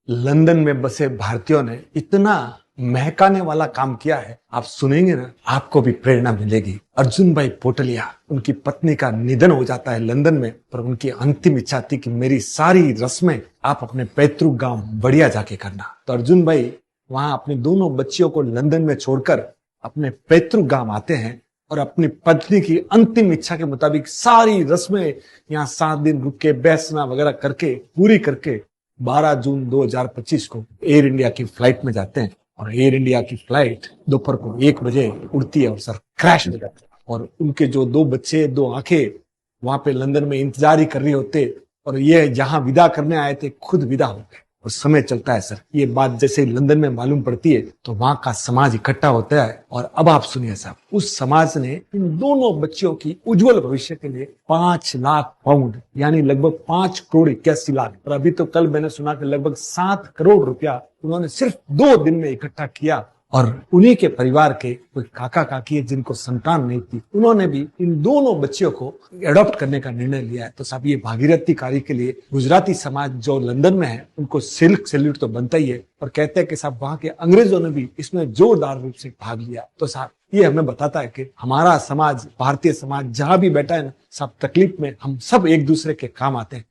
London में बसे भारतीयों ने इतना महकाने वाला काम किया है, आप सुनेंगे ना, आपको भी प्रेरणा मिलेगी। अर्जुन भाई पोटलिया, उनकी पत्नी का निधन हो जाता है लंदन में, पर उनकी अंतिम इच्छा थी कि मेरी सारी रस्में आप अपने पैतृक गांव बढ़िया जाके करना। तो अर्जुन भाई वहां अपनी दोनों बच्चियों को लंदन में छोड़कर अपने पैतृक गांव आते हैं और अपनी पत्नी की अंतिम इच्छा के मुताबिक सारी रस्में यहाँ 7 दिन रुक के बैसना वगैरह करके पूरी करके 12 जून 2025 को एयर इंडिया की फ्लाइट में जाते हैं। और एयर इंडिया की फ्लाइट दोपहर को 1 बजे उड़ती है और सर क्रैश हो जाता है। और उनके जो 2 बच्चे, 2 आंखें वहां पे लंदन में इंतजार ही कर रहे होते और ये जहां विदा करने आए थे खुद विदा हो गए। और समय चलता है सर, ये बात जैसे लंदन में मालूम पड़ती है तो वहां का समाज इकट्ठा होता है। और अब आप सुनिए साहब, उस समाज ने इन दोनों बच्चियों की उज्जवल भविष्य के लिए 5 लाख पाउंड यानी लगभग 5 करोड़ 81 लाख, और अभी तो कल मैंने सुना कि लगभग 7 करोड़ रुपया उन्होंने सिर्फ 2 दिन में इकट्ठा किया। और उन्हीं के परिवार के कोई काका काकी है जिनको संतान नहीं थी, उन्होंने भी इन दोनों बच्चियों को एडॉप्ट करने का निर्णय लिया है। तो साहब ये भागीरथी कार्य के लिए गुजराती समाज जो लंदन में है उनको सिल्क सैल्यूट तो बनता ही है। और कहते हैं कि साहब वहां के अंग्रेजों ने भी इसमें जोरदार रूप से भाग लिया। तो साहब ये हमें बताता है कि हमारा समाज, भारतीय समाज जहां भी बैठा है ना साहब, तकलीफ में हम सब एक दूसरे के काम आते हैं।